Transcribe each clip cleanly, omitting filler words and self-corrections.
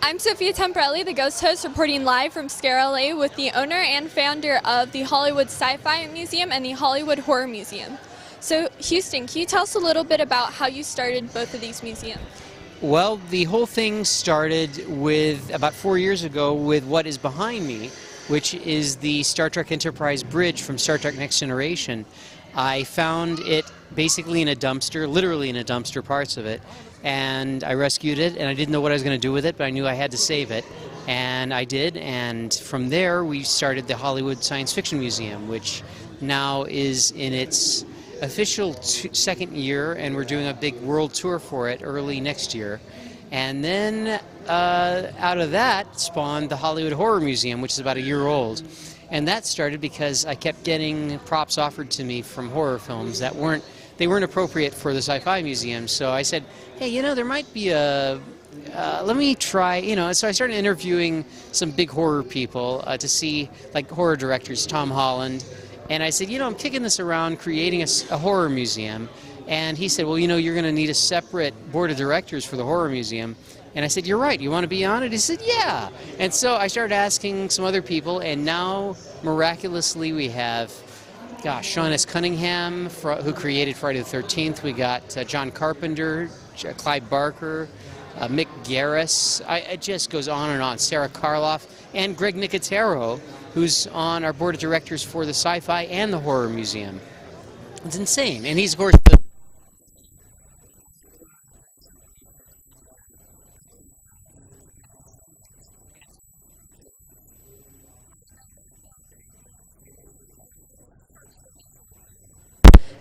I'm Sophia Temperilli, the Ghost Host, reporting live from ScareLA with the owner and founder of the Hollywood Sci-Fi Museum and the Hollywood Horror Museum. So, Houston, can you tell us a little bit about how you started both of these museums? Well, the whole thing started with about 4 years ago with what is behind me, which is the Star Trek Enterprise bridge from Star Trek Next Generation. I found it basically in a dumpster, literally in a dumpster, parts of it, and I rescued it, and I didn't know what I was going to do with it, but I knew I had to save it, and I did, and from there we started the Hollywood Science Fiction Museum, which now is in its official second year, and we're doing a big world tour for it early next year. And then out of that spawned the Hollywood Horror Museum, which is about a year old. And that started because I kept getting props offered to me from horror films that weren't appropriate for the Sci-Fi Museum. So I said, hey, you know, there might be a, let me try, you know, so I started interviewing some big horror people to see, like horror directors, Tom Holland. And I said, you know, I'm kicking this around, creating a horror museum. And he said, well, you know, you're going to need a separate board of directors for the horror museum. And I said, you're right, you want to be on it? He said, yeah. And so I started asking some other people, and now, miraculously, we have, gosh, Sean S. Cunningham, who created Friday the 13th. We got John Carpenter, Clive Barker, Mick Garris. It just goes on and on. Sarah Karloff, and Greg Nicotero, who's on our board of directors for the Sci-Fi and the Horror Museum. It's insane. And he's, of course,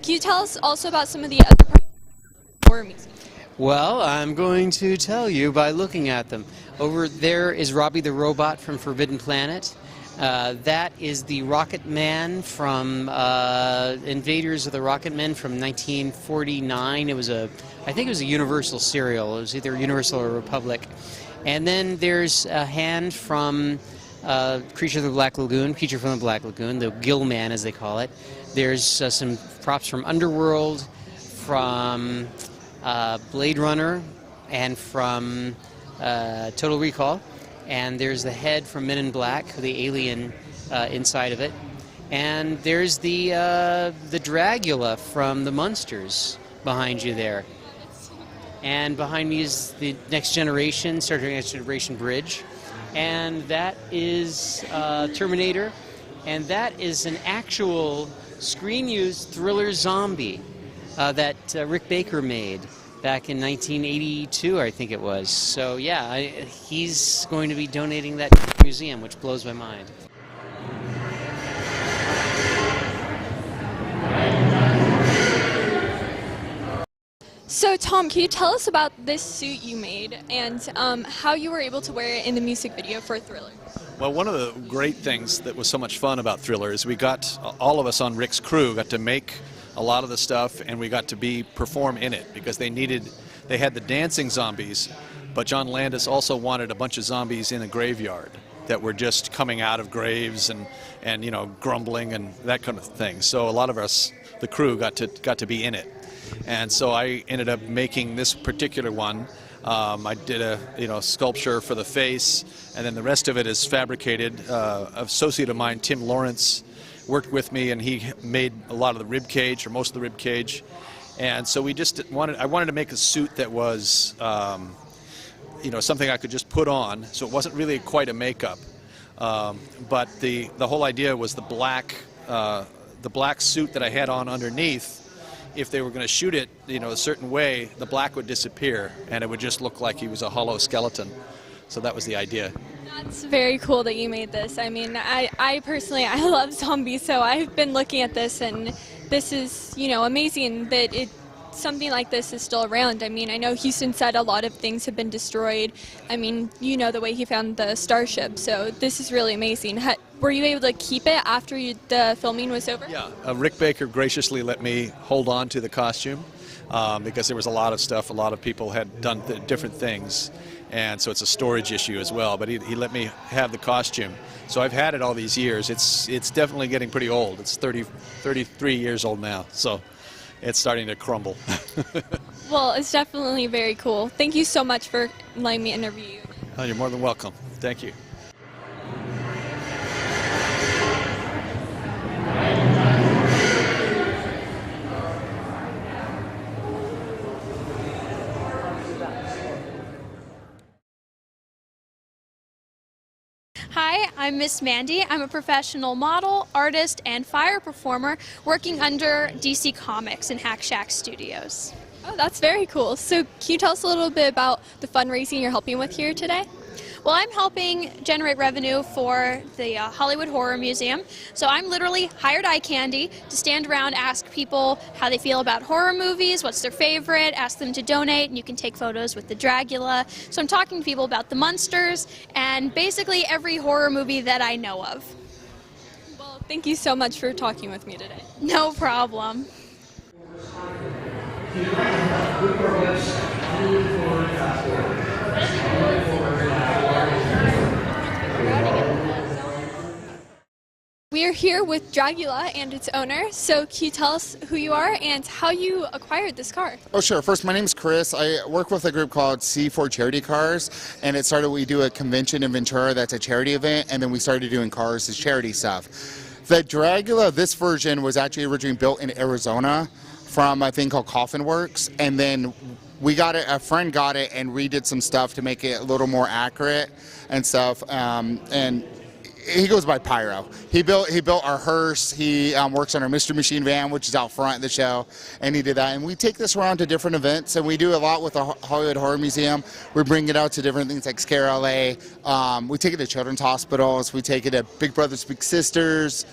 Can you tell us also about some of the other parts of the Horror Museum? well, I'm going to tell you by looking at them. Over there is Robbie the Robot from Forbidden Planet. That is the Rocket Man from Invaders of the Rocket Men from 1949. It was I think it was a Universal serial. It was either Universal or Republic. And then there's a hand from Creature from the Black Lagoon, the Gill Man as they call it. There's some props from Underworld, from Blade Runner, and from Total Recall. And there's the head from Men in Black, the alien inside of it. And there's the Dragula from the Munsters behind you there. And behind me is the Next Generation, Star Trek Next Generation bridge. And that is Terminator. And that is an actual screen-used thriller zombie that Rick Baker made back in 1982, I think it was. So yeah, he's going to be donating that to the museum, which blows my mind. So, Tom, can you tell us about this suit you made and how you were able to wear it in the music video for Thriller? Well, one of the great things that was so much fun about Thriller is we got, all of us on Rick's crew got to make a lot of the stuff, and we got to perform in it because they had the dancing zombies, but John Landis also wanted a bunch of zombies in a graveyard that were just coming out of graves and you know, grumbling and that kind of thing. So a lot of us, the crew, got to be in it. And so I ended up making this particular one. I did a sculpture for the face, and then the rest of it is fabricated. An associate of mine, Tim Lawrence, worked with me, and he made a lot of the rib cage, or most of the rib cage. And so I wanted to make a suit that was something I could just put on, so it wasn't really quite a makeup. But the whole idea was the black suit that I had on underneath. If they were going to shoot it, a certain way, the black would disappear, and it would just look like he was a hollow skeleton. So that was the idea. That's very cool that you made this. I mean, I personally, I love zombies, so I've been looking at this, and this is, amazing that something like this is still around. I mean, I know Houston said a lot of things have been destroyed. I mean, the way he found the starship, so this is really amazing. Were you able to keep it after the filming was over? Yeah, Rick Baker graciously let me hold on to the costume because there was a lot of stuff, a lot of people had done different things, and so it's a storage issue as well, but he let me have the costume. So I've had it all these years. It's definitely getting pretty old. It's 33 years old now, so it's starting to crumble. Well, it's definitely very cool. Thank you so much for letting me interview you. Oh, you're more than welcome. Thank you. Hi, I'm Miss Mandy. I'm a professional model, artist, and fire performer working under DC Comics in Hack Shack Studios. Oh, that's very cool. So can you tell us a little bit about the fundraising you're helping with here today? Well, I'm helping generate revenue for the Hollywood Horror Museum. So I'm literally hired eye candy to stand around, ask people how they feel about horror movies, what's their favorite, ask them to donate, and you can take photos with the Dracula. So I'm talking to people about the monsters and basically every horror movie that I know of. Well, thank you so much for talking with me today. No problem. We are here with Dracula and its owner, so can you tell us who you are and how you acquired this car? Oh, sure. First, my name is Chris. I work with a group called C4 Charity Cars, and it started, we do a convention in Ventura that's a charity event, and then we started doing cars as charity stuff. The Dracula, this version, was actually originally built in Arizona from a thing called Coffin Works, and then we got it, a friend got it and redid some stuff to make it a little more accurate and stuff, and he goes by Pyro. He built our hearse. He works on our Mystery Machine van, which is out front of the show, and he did that. And we take this around to different events, and we do a lot with the Hollywood Horror Museum. We bring it out to different things like ScareLA. We take it to children's hospitals. We take it to Big Brothers Big Sisters,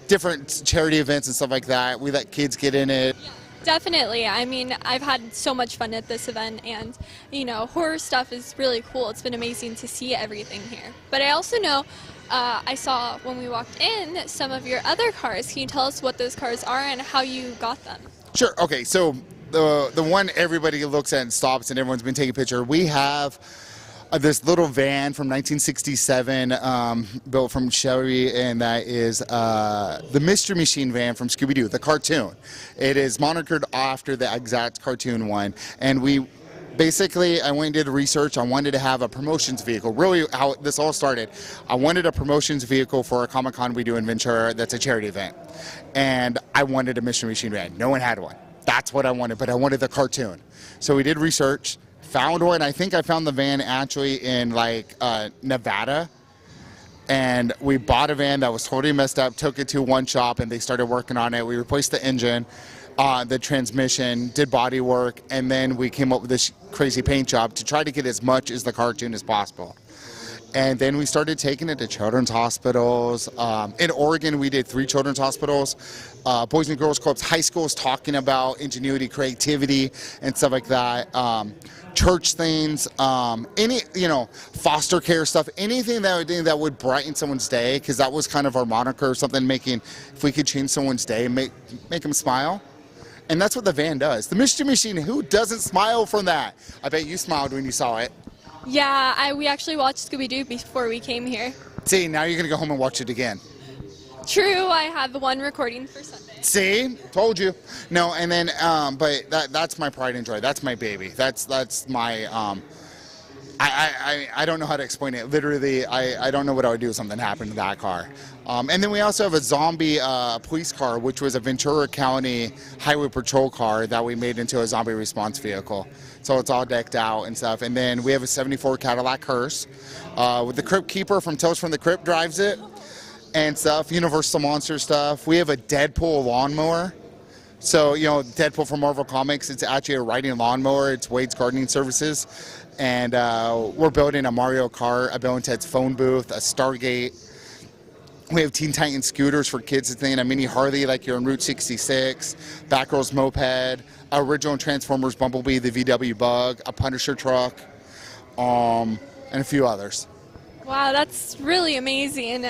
different charity events and stuff like that. We let kids get in it. Definitely. I mean, I've had so much fun at this event, and, you know, horror stuff is really cool. It's been amazing to see everything here. But I also know, I saw when we walked in some of your other cars. Can you tell us what those cars are and how you got them? Sure. Okay. So the one everybody looks at and stops and everyone's been taking a picture. We have this little van from 1967 built from Chevy, and that is the Mystery Machine van from Scooby-Doo, the cartoon. It is monikered after the exact cartoon one, and we basically, I went and did research. I wanted to have a promotions vehicle. Really, how this all started, I wanted a promotions vehicle for a Comic-Con we do in Ventura that's a charity event. And I wanted a Mystery Machine van. No one had one. That's what I wanted, but I wanted the cartoon. So we did research, found one. I think I found the van actually in like Nevada. And we bought a van that was totally messed up, took it to one shop, and they started working on it. We replaced the engine, the transmission, did body work, and then we came up with this crazy paint job to try to get as much as the cartoon as possible. And then we started taking it to children's hospitals. In Oregon, we did 3 children's hospitals, Boys and Girls Clubs, high schools talking about ingenuity, creativity, and stuff like that. Church things, any, you know, foster care stuff, anything that would brighten someone's day, because that was kind of our moniker, something making, if we could change someone's day, make them smile. And that's what the van does. The Mystery Machine, who doesn't smile from that? I bet you smiled when you saw it. Yeah, we actually watched Scooby-Doo before we came here. See, now you're going to go home and watch it again. True, I have one recording for Sunday. See? Told you. No, and then, but that's my pride and joy. That's my baby. That's my, I don't know how to explain it. Literally, I don't know what I would do if something happened to that car. And then we also have a zombie police car, which was a Ventura County Highway Patrol car that we made into a zombie response vehicle. So it's all decked out and stuff. And then we have a 74 Cadillac hearse with the Crypt Keeper from Tales from the Crypt drives it and stuff, Universal Monster stuff. We have a Deadpool lawnmower. So, you know, Deadpool from Marvel Comics, it's actually a riding lawnmower. It's Wade's Gardening Services. And we're building a Mario Kart, a Bill and Ted's phone booth, a Stargate. We have Teen Titans scooters for kids to think, a mini Harley like you're on Route 66, Batgirl's moped, original Transformers Bumblebee, the VW Bug, a Punisher truck, and a few others. Wow, that's really amazing.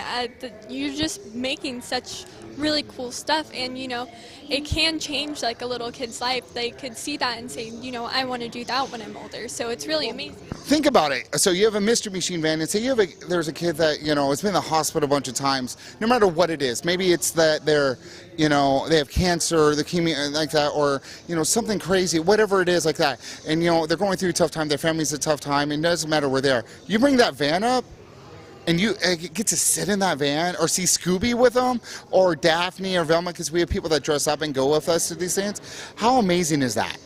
You're just making such really cool stuff, and you know, it can change like a little kid's life. They could see that and say, you know, I want to do that when I'm older. So it's really amazing. Think about it. So you have a mystery machine van, and say there's a kid that, you know, has been in the hospital a bunch of times. No matter what it is, maybe it's that they're, you know, they have cancer, leukemia, like that, or, you know, something crazy, whatever it is like that. And, you know, they're going through a tough time. Their family's a tough time. And it doesn't matter where they are. You bring that van up, and you get to sit in that van or see Scooby with them, or Daphne or Velma, because we have people that dress up and go with us to these things. How amazing is that?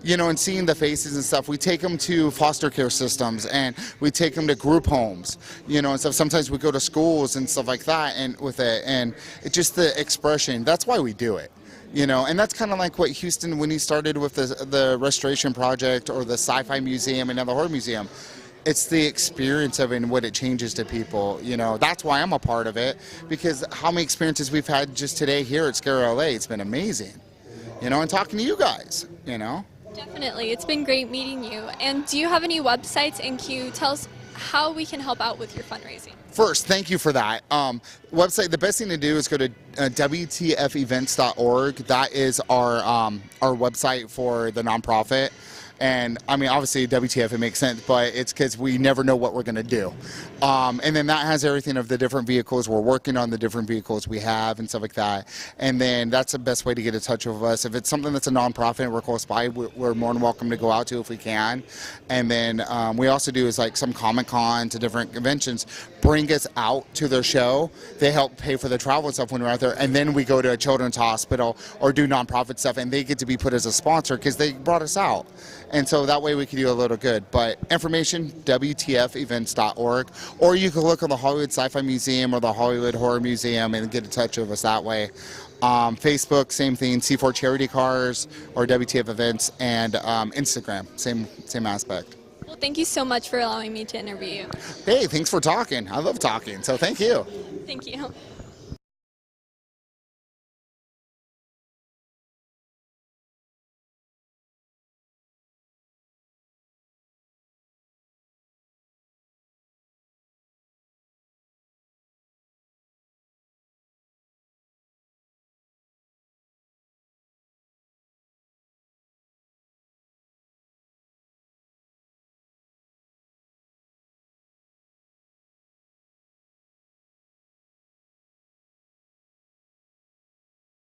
You know, and seeing the faces and stuff. We take them to foster care systems, and we take them to group homes, you know, and stuff. Sometimes we go to schools and stuff like that, and with it, and it's just the expression. That's why we do it. You know, and that's kind of like what Houston, when he started with the restoration project or the sci-fi museum and now the horror museum. It's the experience of it and what it changes to people. You know, that's why I'm a part of it, because how many experiences we've had just today here at ScareLA, it's been amazing. You know, and talking to you guys, you know. Definitely. It's been great meeting you. And do you have any websites, and can you tell us how we can help out with your fundraising? First, thank you for that. Website, the best thing to do is go to WTFevents.org. That is our website for the nonprofit. And I mean, obviously WTF, it makes sense, but it's because we never know what we're going to do. And then that has everything of the different vehicles we're working on, the different vehicles we have and stuff like that. And then that's the best way to get in touch with us. If it's something that's a nonprofit and we're close by, we're more than welcome to go out to if we can. And then we also do is like some Comic-Con to different conventions, bring us out to their show. They help pay for the travel and stuff when we're out there. And then we go to a children's hospital or do nonprofit stuff, and they get to be put as a sponsor because they brought us out. And so that way we can do a little good. But information, WTFevents.org, or you can look on the Hollywood Sci-Fi Museum or the Hollywood Horror Museum and get in touch with us that way. Facebook, same thing, C4 Charity Cars or WTF Events, and Instagram, same aspect. Well, thank you so much for allowing me to interview you. Hey, thanks for talking. I love talking, so thank you. Thank you.